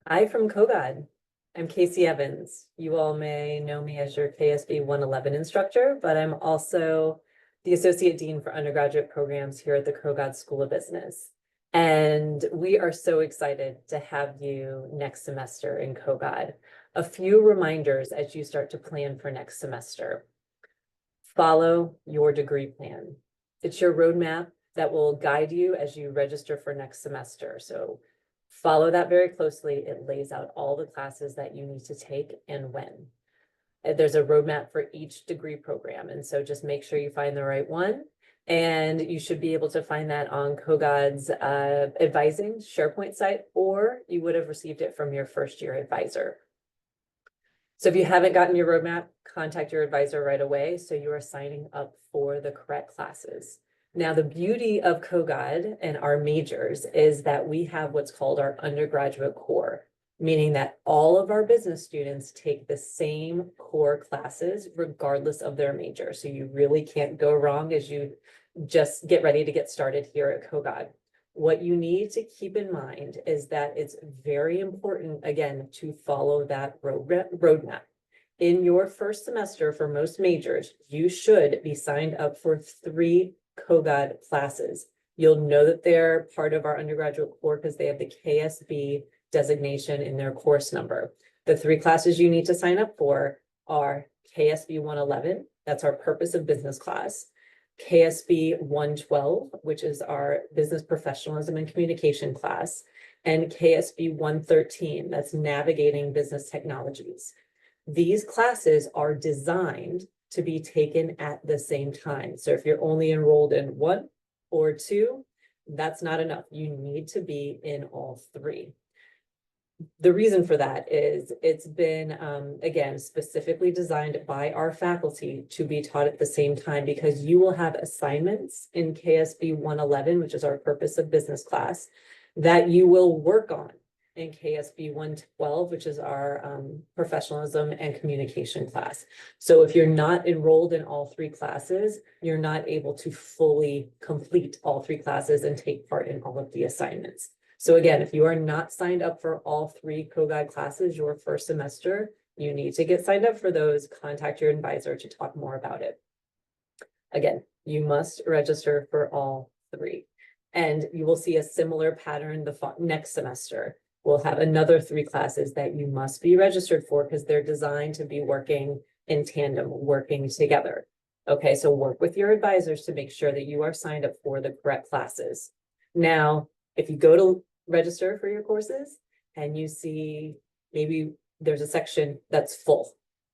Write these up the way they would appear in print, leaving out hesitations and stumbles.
Hi from Kogod. I'm Casey Evans. You all may know me as your KSB 111 instructor, but I'm also the Associate Dean for Undergraduate Programs here at the Kogod School of Business. And we are so excited to have you next semester in Kogod. A few reminders as you start to plan for next semester. Follow your degree plan. It's your roadmap that will guide you as you register for next semester. So follow that very closely. It lays out all the classes that you need to take and when. There's a roadmap for each degree program. And so just make sure you find the right one. And you should be able to find that on Kogod's advising SharePoint site, or you would have received it from your first year advisor. So if you haven't gotten your roadmap, contact your advisor right away so you are signing up for the correct classes. Now, the beauty of Kogod and our majors is that we have what's called our undergraduate core, meaning that all of our business students take the same core classes regardless of their major. So you really can't go wrong as you just get ready to get started here at Kogod. What you need to keep in mind is that it's very important, again, to follow that roadmap. In your first semester for most majors, you should be signed up for 3 Kogod classes. You'll know that they're part of our undergraduate core because they have the KSB designation in their course number. The 3 classes you need to sign up for are KSB 111, that's our Purpose of Business class, KSB 112, which is our Business Professionalism and Communication class, and KSB 113, that's Navigating Business Technologies. These classes are designed to be taken at the same time. So if you're only enrolled in 1 or 2, that's not enough. You need to be in all 3. The reason for that is it's been, again, specifically designed by our faculty to be taught at the same time, because you will have assignments in KSB 111, which is our Purpose of Business class, that you will work on in KSB 112, which is our Professionalism and Communication class. So if you're not enrolled in all 3 classes, you're not able to fully complete all 3 classes and take part in all of the assignments. So again, if you are not signed up for all 3 Kogod classes your first semester, you need to get signed up for those. Contact your advisor to talk more about it. Again, you must register for all 3. And you will see a similar pattern the next semester. We'll have another 3 classes that you must be registered for because they're designed to be working in tandem, working together. Okay, so work with your advisors to make sure that you are signed up for the correct classes. Now, if you go to register for your courses and you see maybe there's a section that's full,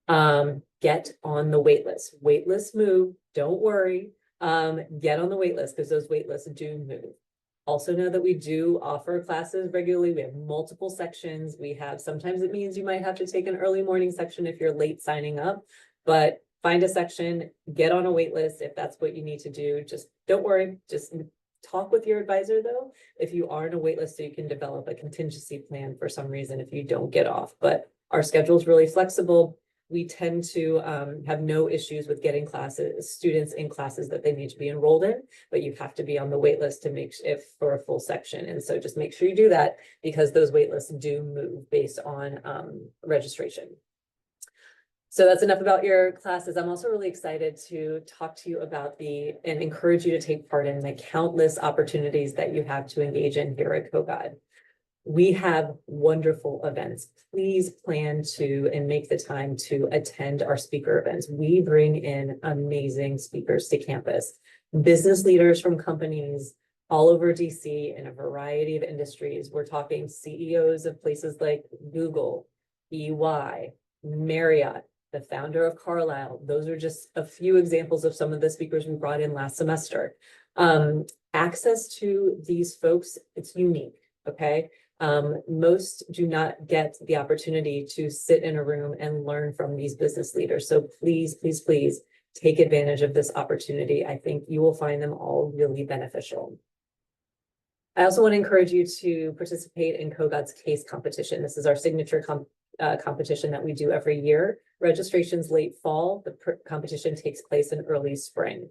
get on the wait list. Wait lists move, don't worry. Get on the wait list because those wait lists do move. Also know that we do offer classes regularly. We have multiple sections. We have, sometimes it means you might have to take an early morning section if you're late signing up, but find a section, get on a wait list if that's what you need to do. Just don't worry, just talk with your advisor though, if you are on a wait list, so you can develop a contingency plan for some reason if you don't get off. But our schedule is really flexible. We tend to have no issues with getting students in classes that they need to be enrolled in, but you have to be on the wait list to make if for a full section. And so just make sure you do that because those wait lists do move based on registration. So that's enough about your classes. I'm also really excited to talk to you about and encourage you to take part in the countless opportunities that you have to engage in here at Kogod. We have wonderful events. Please plan to and make the time to attend our speaker events. We bring in amazing speakers to campus, business leaders from companies all over DC in a variety of industries. We're talking CEOs of places like Google, EY, Marriott, the founder of Carlisle. Those are just a few examples of some of the speakers we brought in last semester. Access to these folks, it's unique, okay? Most do not get the opportunity to sit in a room and learn from these business leaders. So please, please, please take advantage of this opportunity. I think you will find them all really beneficial. I also want to encourage you to participate in Kogod's case competition. This is our signature competition that we do every year. Registration's late fall. The competition takes place in early spring.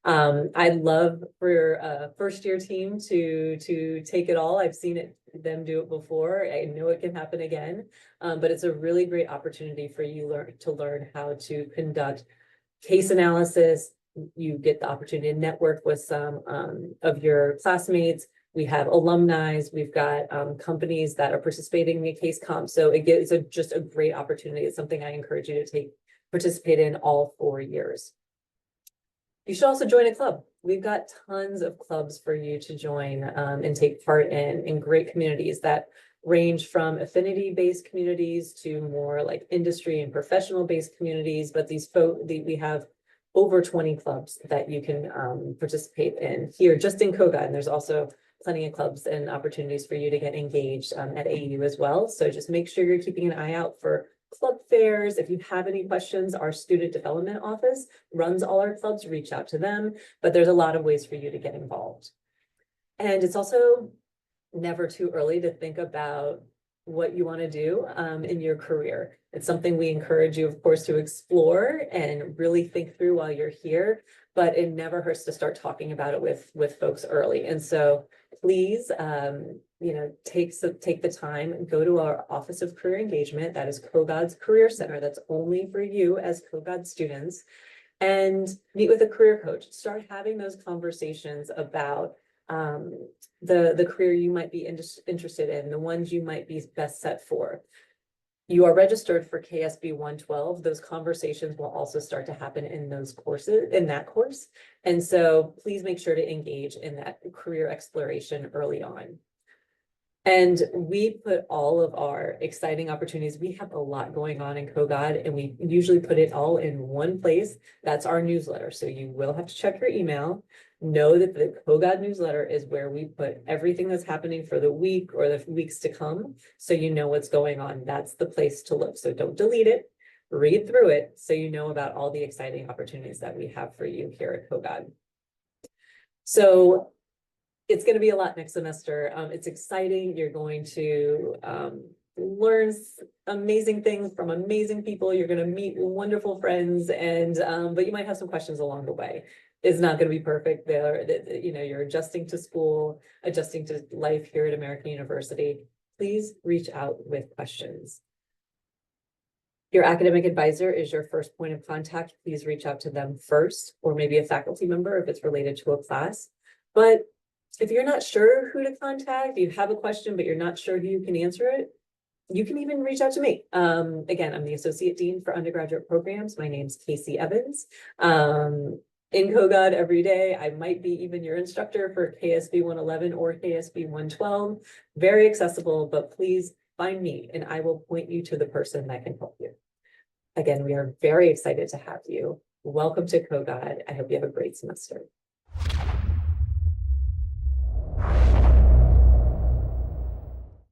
I'd love for a first year team to take it all. I've seen them do it before. I know it can happen again. But it's a really great opportunity for you to learn how to conduct case analysis. You get the opportunity to network with some of your classmates. We have alumni, we've got companies that are participating in the case comp. So it gives just a great opportunity. It's something I encourage you to participate in all 4 years. You should also join a club. We've got tons of clubs for you to join and take part in great communities that range from affinity-based communities to more like industry and professional-based communities. But we have over 20 clubs that you can participate in here just in Kogod. And there's also plenty of clubs and opportunities for you to get engaged at AU as well. So just make sure you're keeping an eye out for club fairs. If you have any questions, our student development office runs all our clubs, reach out to them, but there's a lot of ways for you to get involved. And it's also never too early to think about what you want to do in your career. It's something we encourage you, of course, to explore and really think through while you're here, but it never hurts to start talking about it with folks early. And so please, take the time and go to our Office of Career Engagement. That is Kogod's Career Center. That's only for you as Kogod students, and meet with a career coach. Start having those conversations about the career you might be interested in, the ones you might be best set for. You are registered for KSB 112. Those conversations will also start to happen in those courses, in that course. And so please make sure to engage in that career exploration early on. And we put all of our exciting opportunities. We have a lot going on in Kogod, and we usually put it all in one place. That's our newsletter. So you will have to check your email. Know that the Kogod newsletter is where we put everything that's happening for the week or the weeks to come. So you know what's going on. That's the place to look. So don't delete it. Read through it so you know about all the exciting opportunities that we have for you here at Kogod. So it's going to be a lot next semester. It's exciting. You're going to learn amazing things from amazing people. You're going to meet wonderful friends, and but you might have some questions along the way. It's not going to be perfect. You're adjusting to school, adjusting to life here at American University. Please reach out with questions. Your academic advisor is your first point of contact. Please reach out to them first, or maybe a faculty member if it's related to a class. But if you're not sure who to contact, you have a question, but you're not sure who you can answer it, you can even reach out to me. Again, I'm the Associate Dean for Undergraduate Programs. My name's Casey Evans. In Kogod every day, I might be even your instructor for KSB 111 or KSB 112. Very accessible, but please find me and I will point you to the person that can help you. Again, we are very excited to have you. Welcome to Kogod. I hope you have a great semester.